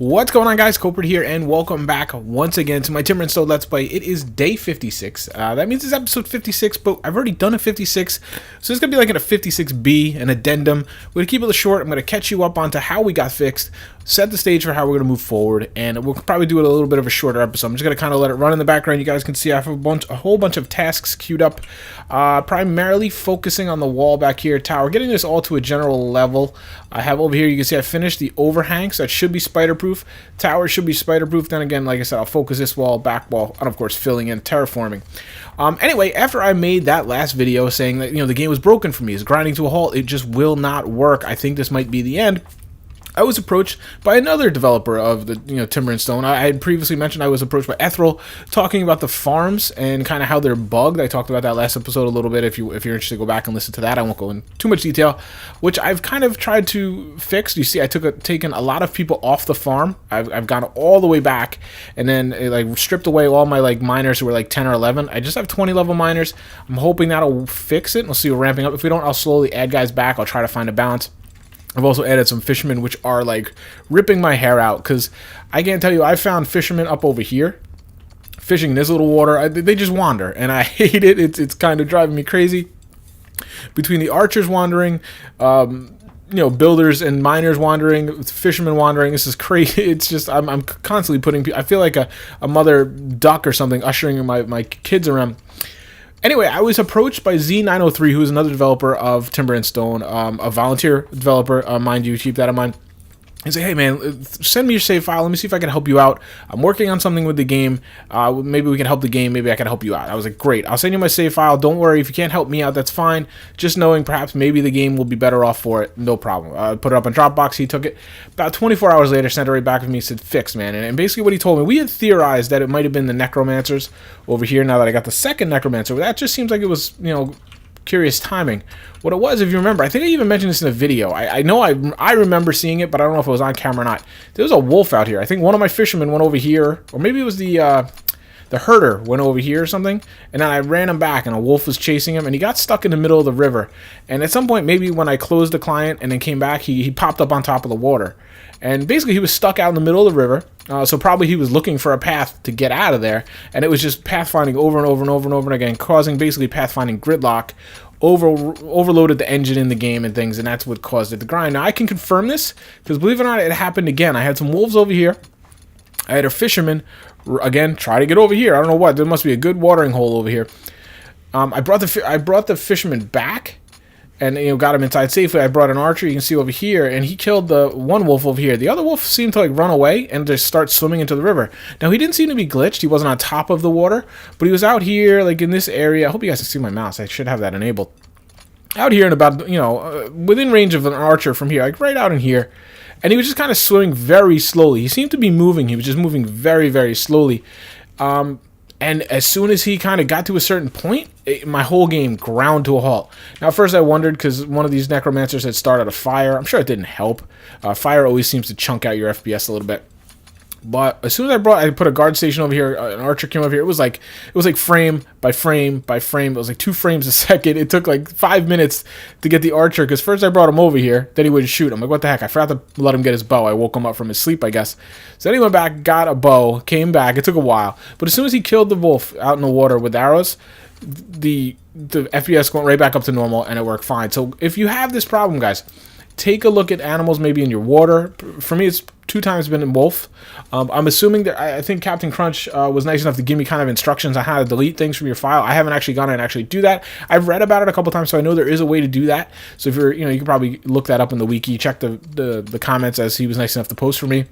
What's going on, guys? Copert here, and welcome back once again to my Timber and Stone Let's Play. It is day 56. That means it's episode 56, but I've already done a 56, so it's going to be like a 56B, an addendum. We're going to keep it short. I'm going to catch you up onto how we got fixed, set the stage for how we're going to move forward, and we'll probably do it a little bit of a shorter episode. I'm just going to kind of let it run in the background. You guys can see I have a whole bunch of tasks queued up, primarily focusing on the wall back here, tower, getting this all to a general level. I have over here, you can see I finished the overhang, so that should be spider-proof. Tower should be spider-proof. Then again, like I said, I'll focus this wall, back wall, and of course filling in, terraforming. Anyway, after I made that last video saying that, the game was broken for me, it's grinding to a halt, it just will not work, I think this might be the end, I was approached by another developer of the Timber and Stone. I had previously mentioned I was approached by Ethel, talking about the farms and kind of how they're bugged. I talked about that last episode a little bit. If you're interested, go back and listen to that. I won't go in too much detail, which I've kind of tried to fix. You see, I taken a lot of people off the farm. I've gone all the way back, and then it, stripped away all my miners who were 10 or 11. I just have 20 level miners. I'm hoping that'll fix it. We'll see. We're ramping up. If we don't, I'll slowly add guys back. I'll try to find a balance. I've also added some fishermen, which are ripping my hair out, because I can't tell you, I found fishermen up over here fishing in this little water. They just wander, and I hate it. It's kind of driving me crazy. Between the archers wandering, builders and miners wandering, fishermen wandering, this is crazy. It's just I'm constantly putting. I feel like a mother duck or something ushering my kids around. Anyway, I was approached by Z903, who is another developer of Timber and Stone, a volunteer developer, mind you, keep that in mind. And say, hey man, send me your save file. Let me see if I can help you out. I'm working on something with the game. Maybe we can help the game. Maybe I can help you out. I was like, great. I'll send you my save file. Don't worry. If you can't help me out, that's fine. Just knowing perhaps maybe the game will be better off for it. No problem. Put it up on Dropbox. He took it. About 24 hours later, sent it right back with me. Said, fixed, man. And basically what he told me, we had theorized that it might have been the necromancers over here. Now that I got the second necromancer, that just seems like it was, curious timing. What it was, if you remember, I think I even mentioned this in a video. I know I remember seeing it, but I don't know if it was on camera or not. There was a wolf out here. I think one of my fishermen went over here, or maybe it was the herder went over here or something, and then I ran him back, and a wolf was chasing him, and he got stuck in the middle of the river. And at some point, maybe when I closed the client and then came back, he popped up on top of the water. And basically, he was stuck out in the middle of the river, so probably he was looking for a path to get out of there, and it was just pathfinding over and over and over and over again, causing basically pathfinding gridlock, overloaded the engine in the game and things, and that's what caused it to grind. Now, I can confirm this, because believe it or not, it happened again. I had some wolves over here. I had a fisherman, again, try to get over here. I don't know what. There must be a good watering hole over here. I brought the fisherman back, and got him inside safely. I brought an archer, you can see over here, and he killed the one wolf over here. The other wolf seemed to run away and just start swimming into the river. Now, he didn't seem to be glitched. He wasn't on top of the water, but he was out here, in this area. I hope you guys can see my mouse. I should have that enabled. Out here and about, within range of an archer from here, right out in here. And he was just kind of swimming very slowly. He seemed to be moving. He was just moving very, very slowly. And as soon as he kind of got to a certain point, my whole game ground to a halt. Now, at first I wondered, because one of these necromancers had started a fire. I'm sure it didn't help. Fire always seems to chunk out your FPS a little bit. But as soon as I put a guard station over here, an archer came over here. It was like frame by frame by frame. It was 2 frames a second. It took 5 minutes to get the archer, because first I brought him over here, then he wouldn't shoot. I'm like, what the heck? I forgot to let him get his bow. I woke him up from his sleep, I guess. So then he went back, got a bow, came back. It took a while, but as soon as he killed the wolf out in the water with arrows, the FPS went right back up to normal, and it worked fine. So if you have this problem, guys, take a look at animals maybe in your water. For me, it's 2 times been in wolf. I'm assuming that I think Captain Crunch was nice enough to give me kind of instructions on how to delete things from your file. I haven't actually gone in and actually do that. I've read about it a couple times, so I know there is a way to do that. So if you're, you can probably look that up in the wiki, check the comments, as he was nice enough to post for me.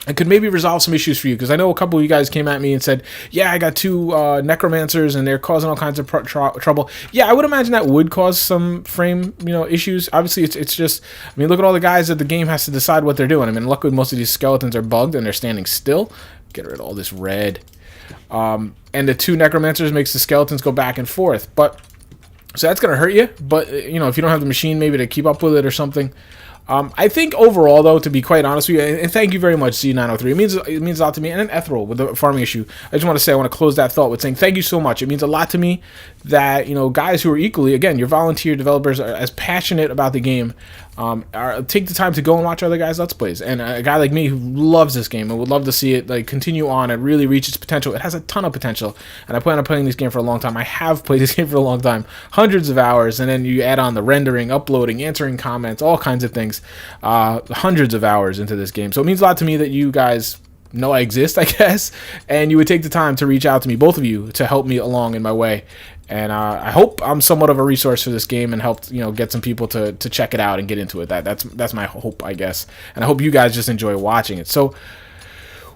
It could maybe resolve some issues for you, because I know a couple of you guys came at me and said, yeah, I got 2 necromancers and they're causing all kinds of trouble. Yeah, I would imagine that would cause some frame issues. Obviously, it's just, look at all the guys that the game has to decide what they're doing. Luckily, most of these skeletons are bugged and they're standing still. Get rid of all this red. And the 2 necromancers makes the skeletons go back and forth. So that's going to hurt you. But, if you don't have the machine maybe to keep up with it or something. I think overall, though, to be quite honest with you, and thank you very much, Z903. It means a lot to me. And then Ethereal with the farming issue. I just want to say, I want to close that thought with saying thank you so much. It means a lot to me that, you know, guys who are equally, again, your volunteer developers are as passionate about the game, take the time to go and watch other guys' Let's Plays. And a guy like me who loves this game and would love to see it like continue on and really reach its potential. It has a ton of potential, and I plan on playing this game for a long time. I have played this game for a long time, hundreds of hours, and then you add on the rendering, uploading, answering comments, all kinds of things, hundreds of hours into this game. So it means a lot to me that you guys know I exist, I guess, and you would take the time to reach out to me, both of you, to help me along in my way. And I hope I'm somewhat of a resource for this game and helped, you know, get some people to check it out and get into it. That's my hope, I guess. And I hope you guys just enjoy watching it. So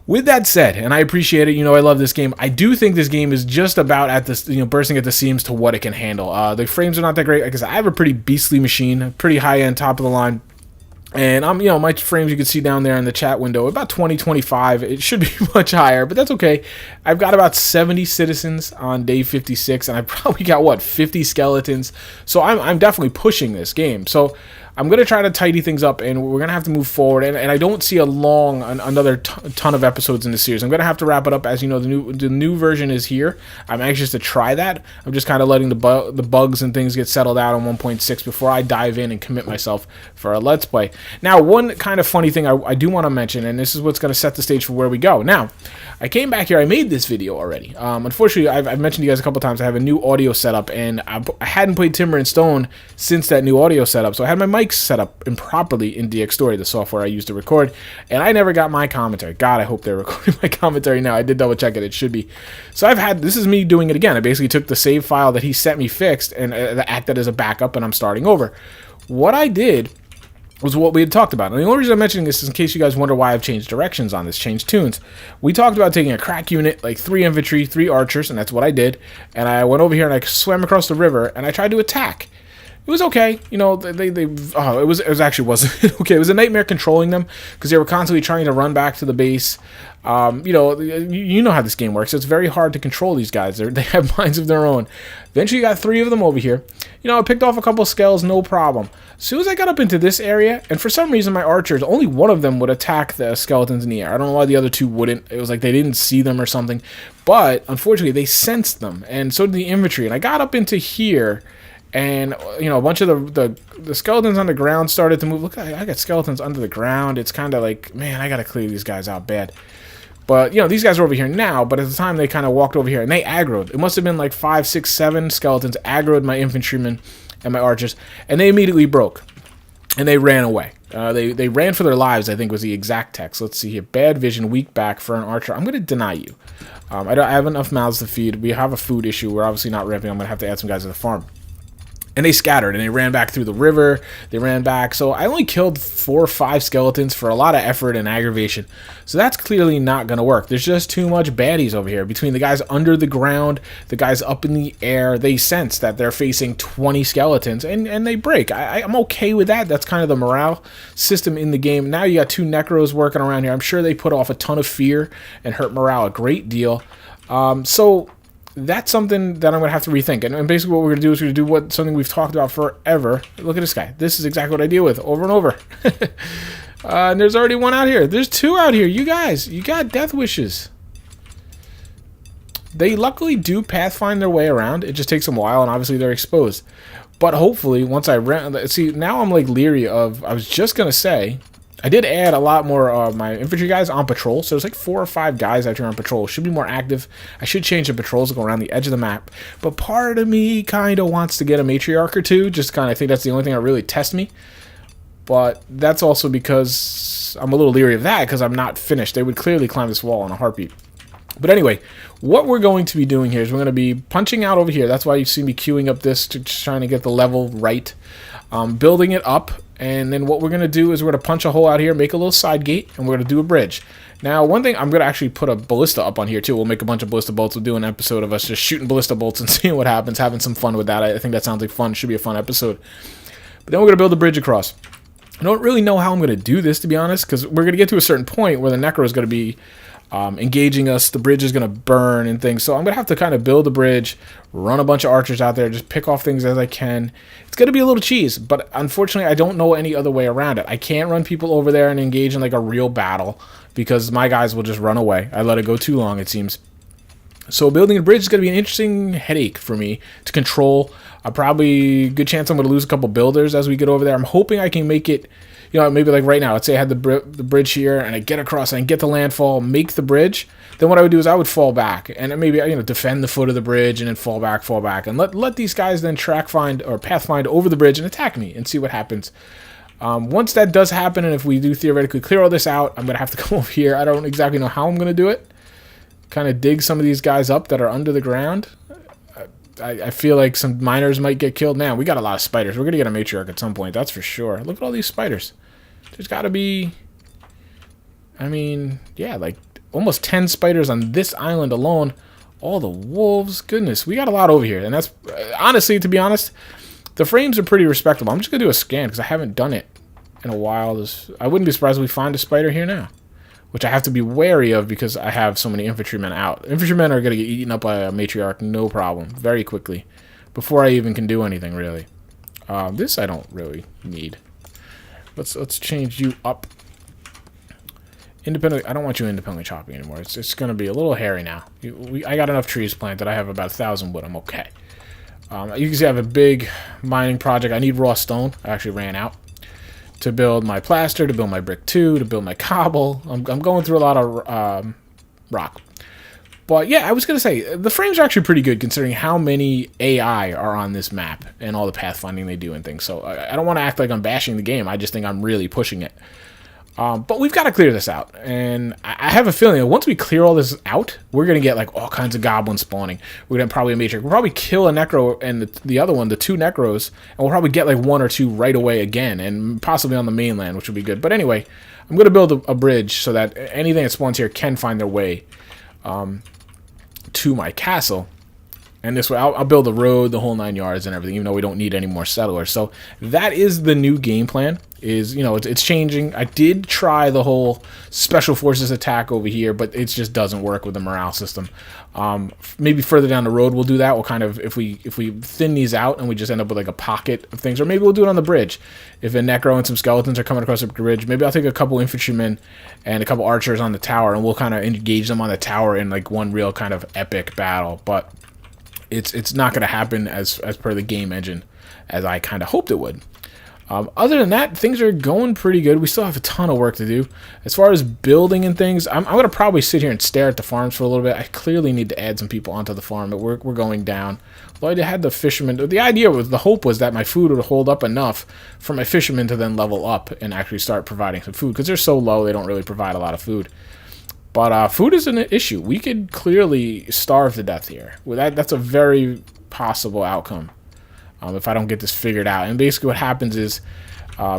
with that said, and I appreciate it, you know, I love this game. I do think this game is just about at this, you know, bursting at the seams to what it can handle. The frames are not that great. Like I said, I have a pretty beastly machine, pretty high end, top of the line. And you know, my frames you can see down there in the chat window, about 20, 25. It should be much higher, but that's okay. I've got about 70 citizens on day 56, and I probably got, what, 50 skeletons. So I'm definitely pushing this game. So I'm going to try to tidy things up, and we're going to have to move forward. And I don't see another ton of episodes in the series. I'm going to have to wrap it up. As you know, the new version is here. I'm anxious to try that. I'm just kind of letting the bugs and things get settled out on 1.6 before I dive in and commit myself for a Let's Play. Now, one kind of funny thing I do want to mention, and this is what's going to set the stage for where we go. Now, I came back here. I made this video already. Unfortunately, I've mentioned to you guys a couple times I have a new audio setup, and I hadn't played Timber and Stone since that new audio setup, so I had my mics set up improperly in DX Story, the software I used to record, and I never got my commentary. God, I hope they're recording my commentary now. I did double check it. It should be. So this is me doing it again. I basically took the save file that he sent me fixed and acted as a backup, and I'm starting over. What I did was what we had talked about. And the only reason I'm mentioning this is in case you guys wonder why I've changed directions on this, changed tunes. We talked about taking a crack unit, like 3 infantry, 3 archers, and that's what I did. And I went over here and I swam across the river and I tried to attack. It was okay, you know. It actually wasn't okay. It was a nightmare controlling them because they were constantly trying to run back to the base. You know how this game works. It's very hard to control these guys. They have minds of their own. Eventually, you got 3 of them over here. You know, I picked off a couple skells, no problem. As soon as I got up into this area, and for some reason, my archers, only one of them would attack the skeletons in the air. I don't know why the other 2 wouldn't. It was like they didn't see them or something. But unfortunately, they sensed them, and so did the infantry. And I got up into here. And, you know, a bunch of the skeletons on the ground started to move. Look, I got skeletons under the ground. It's kind of like, man, I got to clear these guys out bad. But, you know, these guys are over here now. But at the time, they kind of walked over here. And they aggroed. It must have been like 5, 6, 7 skeletons aggroed my infantrymen and my archers. And they immediately broke. And they ran away. They ran for their lives, I think was the exact text. Let's see here. Bad vision, weak back for an archer. I'm going to deny you. I have enough mouths to feed. We have a food issue. We're obviously not ramping. I'm going to have to add some guys to the farm. And they scattered, and they ran back through the river. They ran back. So I only killed 4 or 5 skeletons for a lot of effort and aggravation. So that's clearly not going to work. There's just too much baddies over here. Between the guys under the ground, the guys up in the air, they sense that they're facing 20 skeletons, and they break. I'm okay with that. That's kind of the morale system in the game. Now you got 2 necros working around here. I'm sure they put off a ton of fear and hurt morale a great deal. So that's something that I'm going to have to rethink. And basically what we're going to do is we're going to do something we've talked about forever. Look at this guy. This is exactly what I deal with over and over. And there's already 1 out here. There's 2 out here. You guys, you got death wishes. They luckily do pathfind their way around. It just takes them a while, and obviously they're exposed. But hopefully, once I see, now I'm like leery of, I was just going to say, I did add a lot more of my infantry guys on patrol, so there's like 4 or 5 guys out here on patrol. Should be more active. I should change the patrols to go around the edge of the map. But part of me kind of wants to get a matriarch or 2, just kind of think that's the only thing that really tests me. But that's also because I'm a little leery of that, because I'm not finished. They would clearly climb this wall in a heartbeat. But anyway, what we're going to be doing here is we're going to be punching out over here. That's why you see me queuing up this, trying to get the level right. Building it up. And then what we're going to do is we're going to punch a hole out here, make a little side gate, and we're going to do a bridge. Now, one thing, I'm going to actually put a ballista up on here, too. We'll make a bunch of ballista bolts. We'll do an episode of us just shooting ballista bolts and seeing what happens, having some fun with that. I think that sounds like fun. Should be a fun episode. But then we're going to build a bridge across. I don't really know how I'm going to do this, to be honest, because we're going to get to a certain point where the necro is going to be engaging us. The bridge is going to burn and things. So I'm going to have to kind of build a bridge, run a bunch of archers out there, just pick off things as I can. It's going to be a little cheese, but unfortunately I don't know any other way around it. I can't run people over there and engage in like a real battle because my guys will just run away. I let it go too long, it seems. So building a bridge is going to be an interesting headache for me to control. Probably good chance I'm going to lose a couple builders as we get over there. I'm hoping I can make it, you know, maybe like right now. Let's say I had the bridge here and I get across and I get the landfall, make the bridge. Then what I would do is I would fall back and maybe, you know, defend the foot of the bridge and then fall back, and let these guys then track find or path find over the bridge and attack me and see what happens. Once that does happen, and if we do theoretically clear all this out, I'm going to have to come over here. I don't exactly know how I'm going to do it. Kind of dig some of these guys up that are under the ground. I feel like some miners might get killed. Man, we got a lot of spiders. We're going to get a matriarch at some point, that's for sure. Look at all these spiders. There's got to be, I mean, yeah, like almost 10 spiders on this island alone. All the wolves. Goodness, we got a lot over here. And that's, honestly, to be honest, the frames are pretty respectable. I'm just going to do a scan because I haven't done it in a while. I wouldn't be surprised if we find a spider here now, which I have to be wary of because I have so many infantrymen out. Infantrymen are going to get eaten up by a matriarch, no problem, very quickly, before I even can do anything, really. This I don't really need. Let's change you up. Independently, I don't want you independently chopping anymore. It's going to be a little hairy now. I got enough trees planted. I have about 1,000 wood. I'm okay. You can see I have a big mining project. I need raw stone. I actually ran out. To build my plaster, to build my brick 2, to build my cobble. I'm going through a lot of rock. But yeah, I was going to say, the frames are actually pretty good considering how many AI are on this map and all the pathfinding they do and things. So I don't want to act like I'm bashing the game. I just think I'm really pushing it. But we've got to clear this out. And I have a feeling that once we clear all this out, we're going to get like all kinds of goblins spawning. We're going to probably a matrix. We'll probably kill a necro and the other one, the 2 necros, and we'll probably get like 1 or 2 right away again, and possibly on the mainland, which would be good. But anyway, I'm going to build a bridge so that anything that spawns here can find their way to my castle. And this way, I'll build a road, the whole 9 yards and everything, even though we don't need any more settlers. So that is the new game plan. Is, you know, it's changing. I did try the whole special forces attack over here, but it just doesn't work with the morale system. Maybe further down the road we'll do that. We'll kind of, if we thin these out and we just end up with like a pocket of things, or maybe we'll do it on the bridge. If a necro and some skeletons are coming across the bridge, maybe I'll take a couple infantrymen and a couple archers on the tower, and we'll kind of engage them on the tower in like one real kind of epic battle. But it's not going to happen as per the game engine as I kind of hoped it would. Other than that, things are going pretty good. We still have a ton of work to do. As far as building and things, I'm going to probably sit here and stare at the farms for a little bit. I clearly need to add some people onto the farm, but we're going down. Well, I had the fishermen. The idea was, the hope was that my food would hold up enough for my fishermen to then level up and actually start providing some food, because they're so low, they don't really provide a lot of food. But food is an issue. We could clearly starve to death here. Well, that's a very possible outcome. If I don't get this figured out. And basically what happens is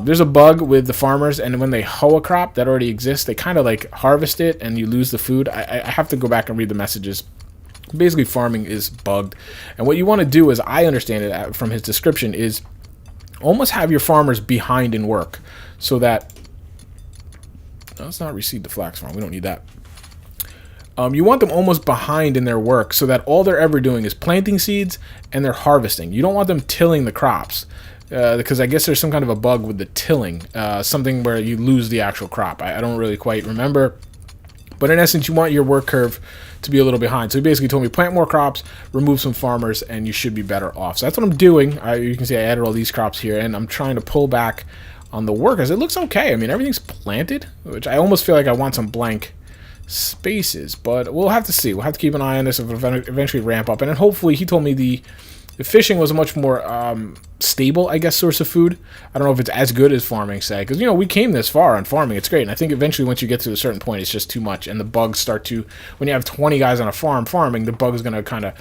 there's a bug with the farmers, and when they hoe a crop that already exists, they kind of like harvest it and you lose the food. I have to go back and read the messages. Basically farming is bugged, and what you want to do, as I understand it from his description, is almost have your farmers behind in work, so that let's not reseed the flax farm, we don't need that. You want them almost behind in their work, so that all they're ever doing is planting seeds and they're harvesting. You don't want them tilling the crops, because I guess there's some kind of a bug with the tilling, something where you lose the actual crop. I don't really quite remember, but in essence, you want your work curve to be a little behind. So he basically told me, plant more crops, remove some farmers, and you should be better off. So that's what I'm doing. You can see I added all these crops here, and I'm trying to pull back on the workers. It looks okay. I mean, everything's planted, which I almost feel like I want some blank spaces, but we'll have to see. We'll have to keep an eye on this and eventually ramp up. And then hopefully, he told me the fishing was a much more stable, I guess, source of food. I don't know if it's as good as farming, say, because, you know, we came this far on farming. It's great, and I think eventually once you get to a certain point, it's just too much, and the bugs start to, when you have 20 guys on a farm farming, the bug is going to kind of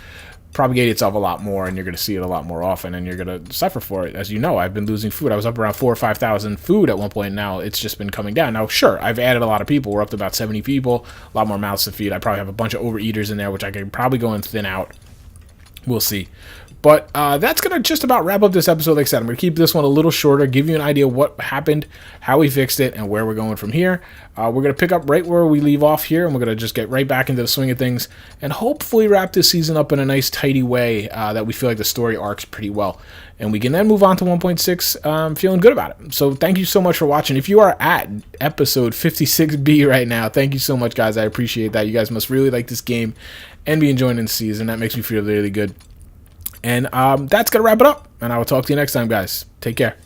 propagate itself a lot more, and you're going to see it a lot more often, and you're going to suffer for it. As you know, I've been losing food. I was up around 4,000 or 5,000 food at one point. Now it's just been coming down. Now, sure, I've added a lot of people. We're up to about 70 people, a lot more mouths to feed. I probably have a bunch of overeaters in there, which I can probably go and thin out. We'll see. But that's going to just about wrap up this episode. Like I said, I'm going to keep this one a little shorter, give you an idea of what happened, how we fixed it, and where we're going from here. We're going to pick up right where we leave off here, and we're going to just get right back into the swing of things, and hopefully wrap this season up in a nice, tidy way that we feel like the story arcs pretty well. And we can then move on to 1.6 feeling good about it. So thank you so much for watching. If you are at episode 56B right now, thank you so much, guys. I appreciate that. You guys must really like this game and be enjoying the season. That makes me feel really good. And that's going to wrap it up. And I will talk to you next time, guys. Take care.